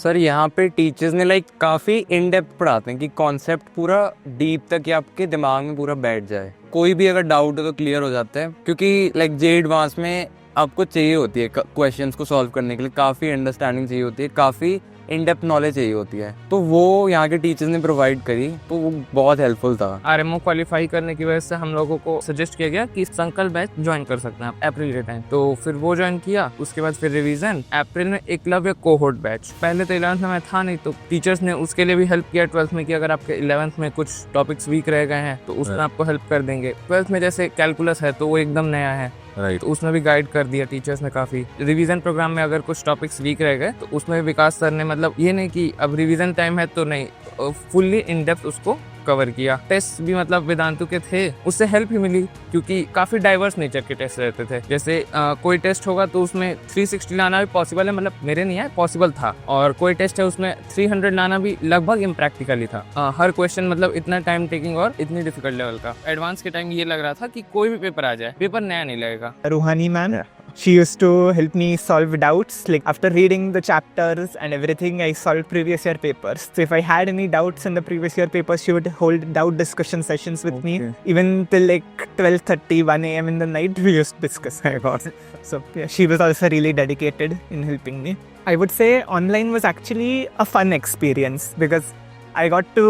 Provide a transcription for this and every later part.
Sir यहाँ पे teachers ने काफ़ी इन डेप्थ पढ़ाते हैं कि कॉन्सेप्ट पूरा डीप तक कि आपके दिमाग में पूरा बैठ जाए, कोई भी अगर डाउट हो तो क्लियर हो जाता है। क्योंकि जे एडवांस में आपको चाहिए होती है क्वेश्चंस को सॉल्व करने के लिए काफ़ी अंडरस्टैंडिंग चाहिए होती है, काफ़ी इन डेप्थ नॉलेज चाहिए होती है, तो वो यहाँ के टीचर्स ने प्रोवाइड करी, तो वो बहुत हेल्पफुल था। आरएमओ क्वालिफाई करने की वजह से हम लोगों को सजेस्ट किया गया कि संकल्प बैच ज्वाइन कर सकते हैं आप अप्रैल के टाइम, तो फिर वो ज्वाइन किया। उसके बाद फिर रिवीजन अप्रैल में एकलव्य कोहोर्ट बैच। पहले तो 11th में मैं था नहीं, तो टीचर्स ने उसके लिए भी हेल्प किया 12th में कि अगर आपके 11th में कुछ टॉपिक्स वीक रह गए हैं तो उसमें आपको हेल्प कर देंगे। 12th में जैसे कैलकुलस है तो वो एकदम नया है, तो उसमें भी गाइड कर दिया टीचर्स ने काफ़ी। रिवीजन प्रोग्राम में अगर कुछ टॉपिक्स वीक रह गए तो उसमें विकास सर ने मतलब ये नहीं कि अब रिवीजन टाइम है तो नहीं, फुल्ली इन डेप्थ उसको कवर किया। टेस्ट भी मतलब वेदांतु के थे, उससे हेल्प ही मिली क्योंकि काफ़ी डाइवर्स नेचर के टेस्ट रहते थे। जैसे कोई टेस्ट होगा तो उसमें 360 लाना भी पॉसिबल है, मतलब मेरे नहीं है, पॉसिबल था। और कोई टेस्ट है उसमें 300 लाना भी लगभग इम्प्रैक्टिकली था। हर क्वेश्चन मतलब इतना टाइम टेकिंग और इतनी डिफिकल्ट लेवल का। एडवांस के टाइम ये लग रहा था कि कोई भी पेपर आ जाए, पेपर नया नहीं लगेगा। Ruhani ma'am. She used to help me solve doubts. Like after reading the chapters and everything, I solved previous year papers. So if I had any doubts in the previous year papers, she would hold doubt discussion sessions with me. Even till 12:30, 1 a.m. in the night, we used to discuss my course. So yeah, she was also really dedicated in helping me. I would say online was actually a fun experience because I got to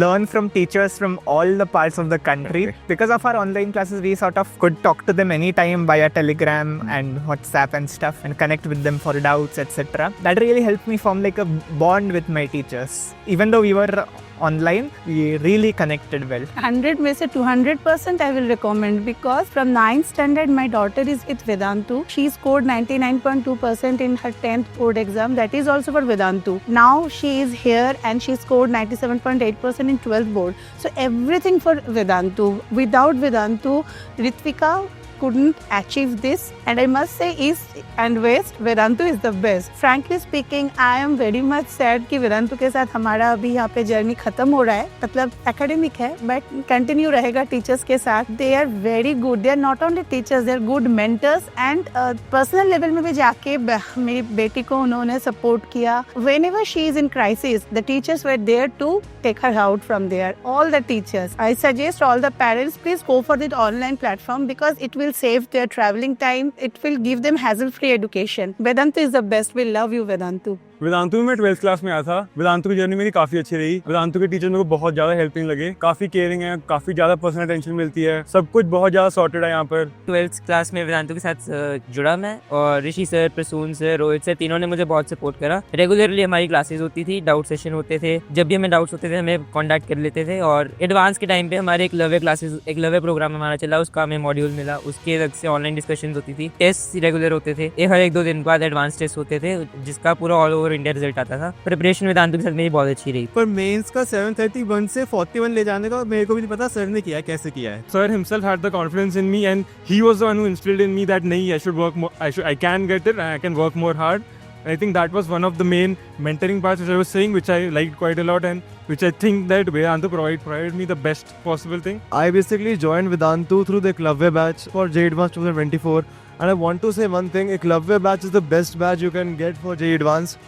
learn from teachers from all the parts of the country. Because of our online classes, we sort of could talk to them anytime via Telegram and WhatsApp and stuff and connect with them for doubts, etc. That really helped me form a bond with my teachers. Even though we were online, we really connected well. 100 में से 200% I will recommend because from 9th standard my daughter is with Vedantu. She scored 99.2% in her 10th board exam. That is also for Vedantu. Now she is here and she scored 97.8% in 12th board. So everything for Vedantu. Without Vedantu, Ritvika couldn't achieve this, and I must say East and West Vedantu is the best. Frankly speaking, I am very much sad कि Vedantu के साथ हमारा अभी यहाँ पे journey खत्म हो रहा है, मतलब एकेडमिक है बट कंटिन्यू रहेगा टीचर्स के साथ। They are very good, they are not only teachers, they are good mentors and personal level में भी जाके मेरी बेटी को उन्होंने सपोर्ट किया। Whenever she is in crisis, the teachers were there to take her out from there. All the teachers. I suggest all the parents, please go for the online platform because it will save their traveling time. It will give them hassle-free education. Vedantu is the best. We love you, Vedantu. Vedantu में मैं 12th class में आया था। वेदांतु की journey मेरी काफ़ी अच्छी रही। वेदांतु के टीचर मेरे को बहुत ज़्यादा हेल्पिंग लगे, काफ़ी केयरिंग है, काफ़ी ज़्यादा पर्सनल अटेंशन मिलती है, सब कुछ बहुत ज़्यादा सॉर्टेड है यहाँ पर। 12th क्लास में वेदांतु के साथ जुड़ा मैं, और Rishi sir, Prasoon sir, Rohit sir, तीनों ने मुझे बहुत सपोर्ट करा। रेगुलरली हमारी क्लासेस होती थी, डाउट सेशन होते थे, जब भी हमें डाउट्स होते थे हमें कॉन्टैक्ट कर लेते थे। और एडवांस के टाइम पे हमारे एकलव्य क्लासेस, एकलव्य प्रोग्राम हमारा चला, उसका हमें मॉड्यूल मिला, उसके अलग से ऑनलाइन डिस्कशन होती थी, टेस्ट रेगुलर होते थे, हर 1-2 दिन बाद एडवांस टेस्ट होते थे जिसका पूरा ऑल ओवर इंडिया रिजल्ट आता था। प्रिपरेशन वेदांतु के साथ मेरी बहुत अच्छी रही। पर मेंस का 731 से 41 ले जाने का मेरे को भी नहीं पता सर ने किया कैसे किया है। Sir himself had the confidence in me and he was the one who instilled in me that nahi, I should work more, I can get it, I can work more hard. And I think that was one of the main mentoring parts which I was saying, which I liked quite a lot and which I think that Vedantu provided me the best possible thing. I basically joined Vedantu through the Eklavya batch for JEE Advanced 2024, and I want to say one thing, Eklavya batch is the best batch you can get for JEE Advanced.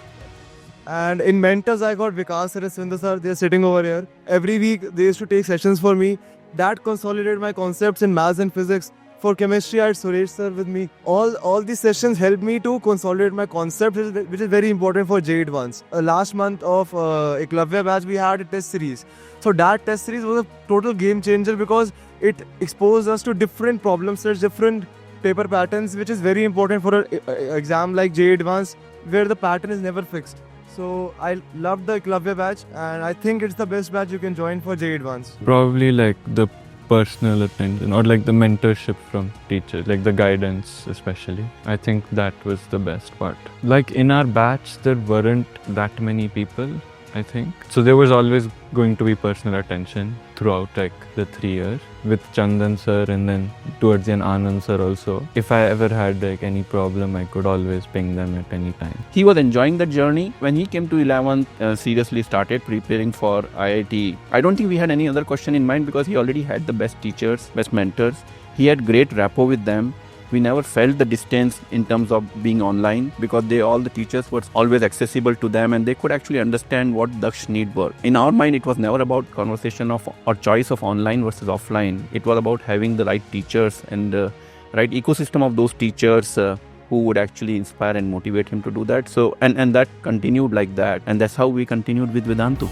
And in mentors I got Vikas sir and Sundar sir, they are sitting over here. Every week they used to take sessions for me that consolidated my concepts in maths and physics. For chemistry I had Suresh sir with me. All these sessions helped me to consolidate my concepts, which is very important for JEE Advanced. Last month of Eklavya batch we had a test series. So that test series was a total game changer because it exposed us to different problem sets, different paper patterns, which is very important for an exam like JEE Advanced where the pattern is never fixed. So I loved the Eklavya batch and I think it's the best batch you can join for JEE Advanced. Probably the personal attention or the mentorship from teachers, the guidance especially. I think that was the best part. In our batch there weren't that many people, I think. So there was always going to be personal attention throughout the 3 years with Chandan sir and then towards the end Anand sir also. If I ever had any problem, I could always ping them at any time. He was enjoying the journey. When he came to 11th, seriously started preparing for IIT. I don't think we had any other question in mind because he already had the best teachers, best mentors. He had great rapport with them. We never felt the distance in terms of being online because all the teachers were always accessible to them and they could actually understand what Daksh's need were. In our mind, it was never about conversation of or choice of online versus offline. It was about having the right teachers and right ecosystem of those teachers who would actually inspire and motivate him to do that. So and that continued like that, and that's how we continued with Vedantu.